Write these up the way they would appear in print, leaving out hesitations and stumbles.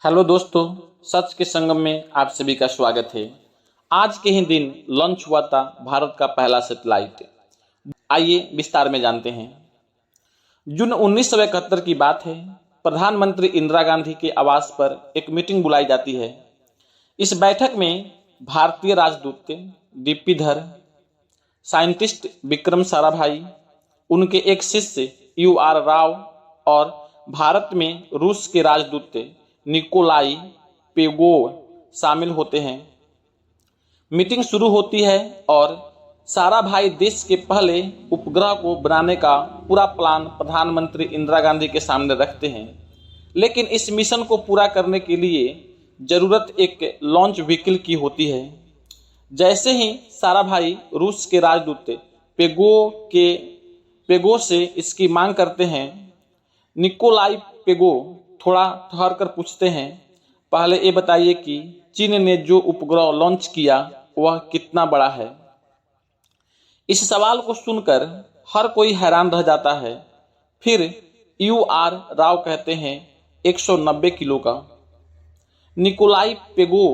Hello दोस्तों, सच के संगम में आप सभी का स्वागत है। आज के ही दिन लॉन्च हुआ था भारत का पहला सैटेलाइट। आइए विस्तार में जानते हैं। जून 1971 की बात है। प्रधानमंत्री इंदिरा गांधी के आवास पर एक मीटिंग बुलाई जाती है। इस बैठक में भारतीय राजदूत डीपी धर, साइंटिस्ट विक्रम साराभाई, उनके एक शिष्य UR राव और भारत में रूस के राजदूत निकोलाई पेगोव शामिल होते हैं। मीटिंग शुरू होती है और साराभाई देश के पहले उपग्रह को बनाने का पूरा प्लान प्रधानमंत्री इंदिरा गांधी के सामने रखते हैं। लेकिन इस मिशन को पूरा करने के लिए जरूरत एक लॉन्च व्हीकल की होती है। जैसे ही साराभाई रूस के राजदूत पेगो से इसकी मांग करते हैं, निकोलाई पेगो थोड़ा ठहर कर पूछते हैं, पहले ये बताइए कि चीन ने जो उपग्रह लॉन्च किया वह कितना बड़ा है। इस सवाल को सुनकर हर कोई हैरान रह जाता है। फिर UR राव कहते हैं 190 किलो का। निकोलाई पेगो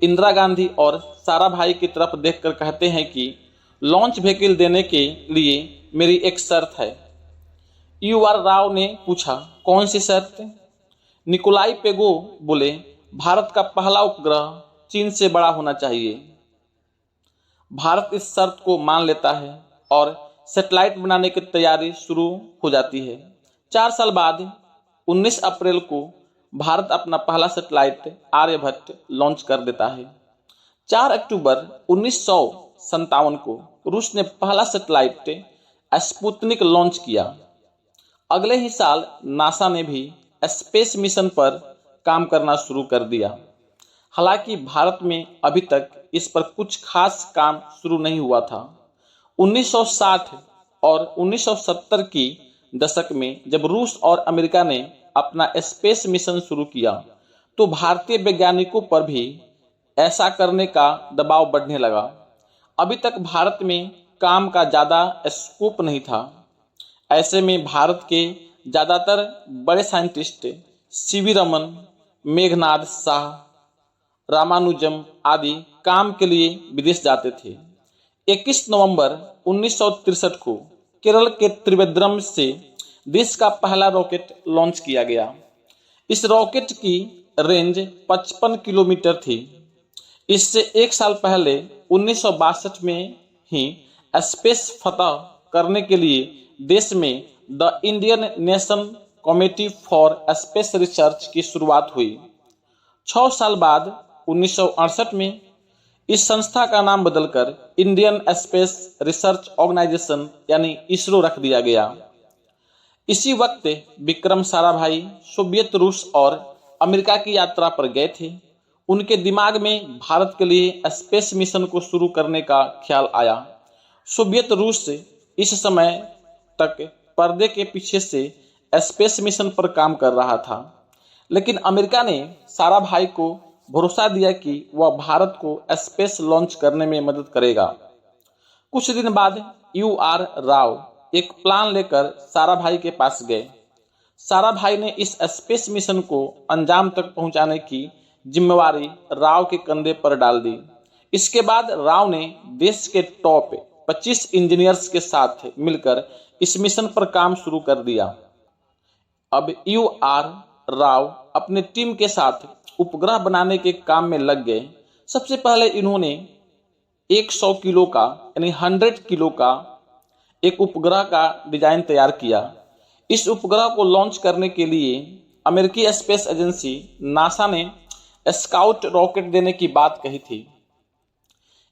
इंदिरा गांधी और साराभाई की तरफ देखकर कहते हैं कि लॉन्च व्हीकल देने के लिए मेरी एक शर्त है। UR राव ने पूछा, कौन सी शर्त? निकोलाई पेगो बोले, भारत का पहला उपग्रह चीन से बड़ा होना चाहिए। भारत इस शर्त को मान लेता है और सैटेलाइट बनाने की तैयारी शुरू हो जाती है। 4 साल बाद 19 अप्रैल को भारत अपना पहला सैटेलाइट आर्यभट्ट लॉन्च कर देता है। 4 अक्टूबर 1957 को रूस ने पहला सैटेलाइट स्पुतनिक लॉन्च किया। अगले ही साल नासा ने भी स्पेस मिशन पर काम करना शुरू कर दिया। हालांकि भारत में अभी तक इस पर कुछ खास काम शुरू नहीं हुआ था। 1960 और 1970 की दशक में जब रूस और अमेरिका ने अपना स्पेस मिशन शुरू किया तो भारतीय वैज्ञानिकों पर भी ऐसा करने का दबाव बढ़ने लगा। अभी तक भारत में काम का ज़्यादा स्कोप नहीं था। ऐसे में भारत के ज़्यादातर बड़े साइंटिस्ट CV रमन, मेघनाद शाह, रामानुजम आदि काम के लिए विदेश जाते थे। 21 नवंबर 1963 को केरल के त्रिवेंद्रम से देश का पहला रॉकेट लॉन्च किया गया। इस रॉकेट की रेंज 55 किलोमीटर थी। इससे एक साल पहले 1962 में ही स्पेस फतह करने के लिए देश में the Indian national committee for space research की शुरुआत हुई। 6 साल बाद 1968 में इस संस्था का नाम बदलकर इंडियन स्पेस रिसर्च ऑर्गेनाइजेशन यानी ISRO रख दिया गया। इसी वक्त विक्रम साराभाई सोवियत, रूस और अमेरिका की यात्रा पर गए थे। उनके दिमाग में भारत के लिए स्पेस मिशन को शुरू करने का ख्याल आया। सोवियत रूस इस समय तक पर्दे के पीछे से स्पेस मिशन पर काम कर रहा था, लेकिन अमेरिका ने साराभाई को भरोसा दिया कि वह भारत को स्पेस लॉन्च करने में मदद करेगा। कुछ दिन बाद UR राव एक प्लान लेकर साराभाई के पास गए। साराभाई ने इस स्पेस मिशन को अंजाम तक पहुंचाने की जिम्मेवारी राव के कंधे पर डाल दी। इसके बाद राव ने देश के टॉप 25 इंजीनियर्स के साथ मिलकर इस मिशन पर काम शुरू कर दिया। अब UR राव अपने टीम के साथ उपग्रह बनाने के काम में लग गए। सबसे पहले इन्होंने 100 किलो का यानी 100 किलो का एक उपग्रह का डिजाइन तैयार किया। इस उपग्रह को लॉन्च करने के लिए अमेरिकी स्पेस एजेंसी नासा ने स्काउट रॉकेट देने की बात कही थी।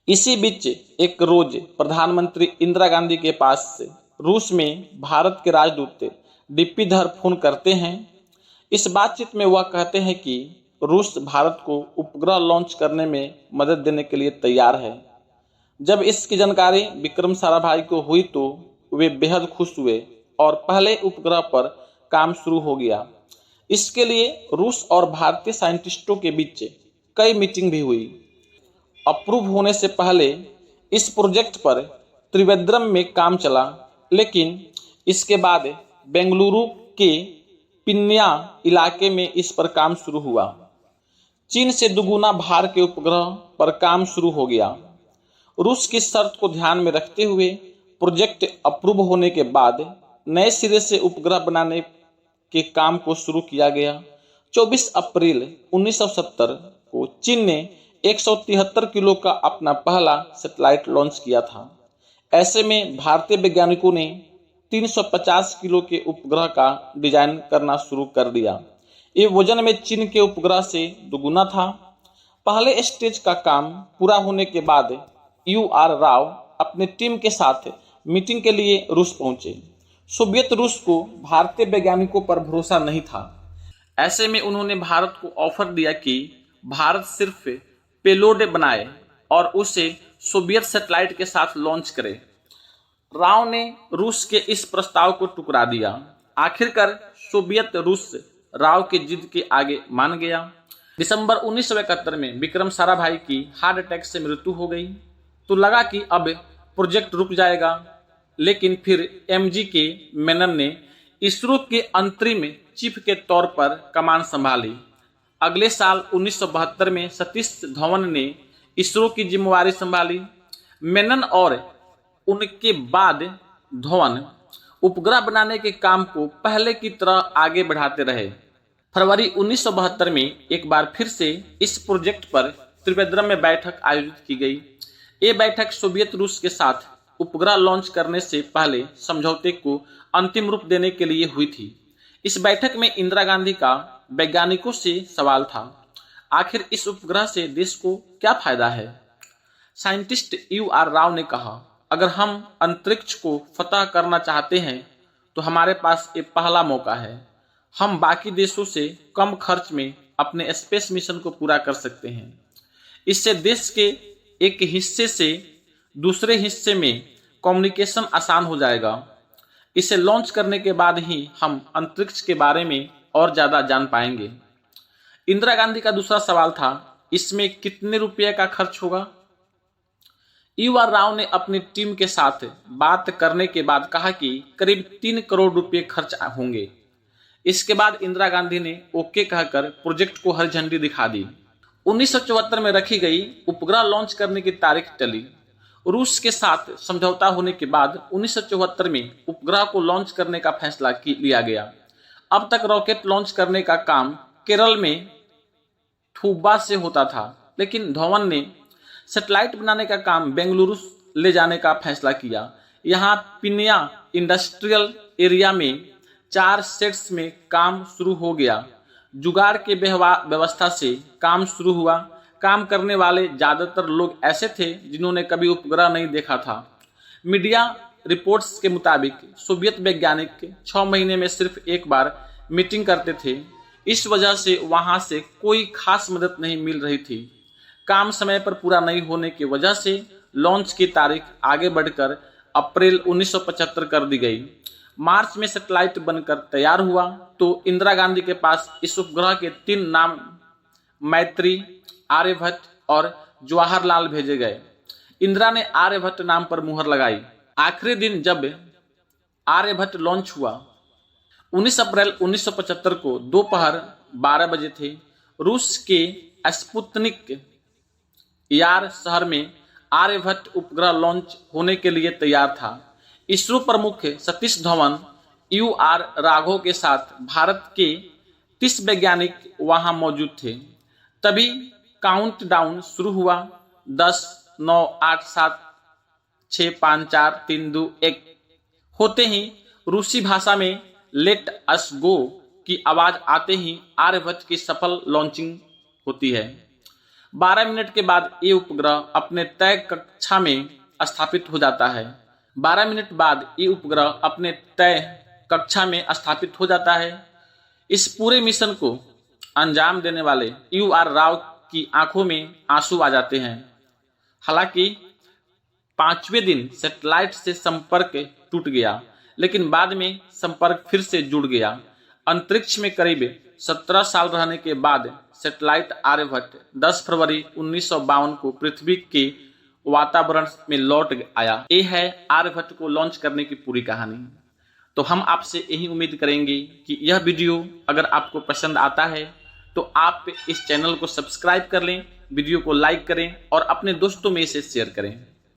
इसी बीच एक रोज प्रधानमंत्री इंदिरा गांधी के पास से रूस में भारत के राजदूत डीपी धर फोन करते हैं। इस बातचीत में वह कहते हैं कि रूस भारत को उपग्रह लॉन्च करने में मदद देने के लिए तैयार है। जब इसकी जानकारी विक्रम साराभाई को हुई तो वे बेहद खुश हुए और पहले उपग्रह पर काम शुरू हो गया। इसके लिए रूस और भारतीय साइंटिस्टों के बीच कई मीटिंग भी हुई। अप्रूव होने से पहले इस प्रोजेक्ट पर त्रिवेंद्रम में काम चला, लेकिन इसके बाद बेंगलुरु के पिन्या इलाके में इस पर काम शुरू हुआ। चीन से दुगुना भार के उपग्रह पर काम शुरू हो गया। रूस की शर्त को ध्यान में रखते हुए प्रोजेक्ट अप्रूव होने के बाद नए सिरे से उपग्रह बनाने के काम को शुरू किया गया। 24 अप्रैल 1970 को चीन ने 173 किलो का अपना पहला सैटेलाइट लॉन्च किया था। ऐसे में भारतीय वैज्ञानिकों ने 350 किलो के उपग्रह का डिजाइन करना शुरू कर दिया। ये वजन में चीन के उपग्रह से दोगुना था। पहले स्टेज का काम पूरा होने के बाद UR राव अपने टीम के साथ मीटिंग के लिए रूस पहुंचे। सोवियत रूस को भारतीय वैज्ञानिकों पर भरोसा नहीं था। ऐसे में उन्होंने भारत को ऑफर दिया कि भारत सिर्फ पेलोड बनाए और उसे सोवियत सैटेलाइट के साथ लॉन्च करे। राव ने रूस के इस प्रस्ताव को ठुकरा दिया। आखिरकार सोवियत रूस राव की जिद के आगे मान गया। दिसंबर 1971 में विक्रम साराभाई की हार्ट अटैक से मृत्यु हो गई तो लगा कि अब प्रोजेक्ट रुक जाएगा, लेकिन फिर MG के मेनन ने इसरो के अंतरिम चीफ के तौर पर कमान संभाली। अगले साल 1972 में सतीश धवन ने इसरो की जिम्मेवारी संभाली। मेनन और उनके बाद धवन उपग्रह बनाने के काम को पहले की तरह आगे बढ़ाते रहे। फरवरी 1972 में एक बार फिर से इस प्रोजेक्ट पर त्रिवेंद्रम में बैठक आयोजित की गई। ये बैठक सोवियत रूस के साथ उपग्रह लॉन्च करने से पहले समझौते को अंतिम रूप देने के लिए हुई थी। इस बैठक में इंदिरा गांधी का वैज्ञानिकों से सवाल था, आखिर इस उपग्रह से देश को क्या फायदा है? साइंटिस्ट UR राव ने कहा, अगर हम अंतरिक्ष को फतह करना चाहते हैं तो हमारे पास ये पहला मौका है। हम बाकी देशों से कम खर्च में अपने स्पेस मिशन को पूरा कर सकते हैं। इससे देश के एक हिस्से से दूसरे हिस्से में कम्युनिकेशन आसान हो जाएगा। इसे लॉन्च करने के बाद ही हम अंतरिक्ष के बारे में और ज़्यादा जान पाएंगे। इंदिरा गांधी का दूसरा सवाल था, इसमें कितने रुपये का खर्च होगा? UR राव ने अपनी टीम के साथ बात करने के बाद कहा कि करीब 3 करोड़ रुपए खर्च होंगे। इसके बाद इंदिरा गांधी ने ओके कहकर प्रोजेक्ट को हरी झंडी दिखा दी। 1974 में रखी गई उपग्रह लॉन्च करने की तारीख टली। रूस के साथ समझौता होने के बाद 1974 में उपग्रह को लॉन्च करने का फैसला लिया गया। अब तक रॉकेट लॉन्च करने का काम केरल में थूबा से होता था, लेकिन धवन ने सैटेलाइट बनाने का काम बेंगलुरु ले जाने का फैसला किया। यहाँ पिनिया इंडस्ट्रियल एरिया में 4 सेट्स में काम शुरू हो गया। जुगाड़ के व्यवस्था से काम शुरू हुआ। काम करने वाले ज्यादातर लोग ऐसे थे जिन्होंने कभी उपग्रह नहीं देखा था। मीडिया रिपोर्ट्स के मुताबिक सोवियत वैज्ञानिक 6 महीने में सिर्फ एक बार मीटिंग करते थे। इस वजह से वहां से कोई खास मदद नहीं मिल रही थी। काम समय पर पूरा नहीं होने की वजह से लॉन्च की तारीख आगे बढ़कर अप्रैल 1975 कर दी गई। मार्च में सैटेलाइट बनकर तैयार हुआ तो इंदिरा गांधी के पास इस उपग्रह के 3 नाम मैत्री, आर्यभट्ट और जवाहरलाल भेजे गए। इंदिरा ने आर्यभट्ट नाम पर मुहर लगाई। आखिरी दिन जब आर्यभट्ट लॉन्च हुआ 19 अप्रैल 1975 को दोपहर 12 बजे थे। रूस के स्पुतनिक यार शहर में आर्यभट्ट उपग्रह लॉन्च होने के लिए तैयार था। इसरो प्रमुख सतीश धवन UR राघव के साथ भारत के 30 वैज्ञानिक वहां मौजूद थे। तभी काउंटडाउन शुरू हुआ। 10, 9, 8, 7, 6, 5, 4, 3, 2, 1 होते ही रूसी भाषा में लेट अस गो की आवाज आते ही आर्यभट्ट की सफल लॉन्चिंग होती है। 12 मिनट के बाद ये उपग्रह अपने तय कक्षा में स्थापित हो जाता है। 12 मिनट बाद ये उपग्रह अपने तय कक्षा में स्थापित हो जाता है। इस पूरे मिशन को अंजाम देने वाले UR राव की आंखों में आंसू आ जाते हैं। हालांकि 5वें दिन सैटेलाइट से संपर्क टूट गया, लेकिन बाद में संपर्क फिर से जुड़ गया। अंतरिक्ष में करीब 17 साल रहने के बाद सैटेलाइट आर्यभट्ट 10 फरवरी 1952 को पृथ्वी के वातावरण में लौट आया। ये है आर्यभट्ट को लॉन्च करने की पूरी कहानी। तो हम आपसे यही उम्मीद करेंगे कि यह वीडियो अगर आपको पसंद आता है तो आप इस चैनल को सब्सक्राइब कर लें, वीडियो को लाइक करें और अपने दोस्तों में इसे शेयर करें।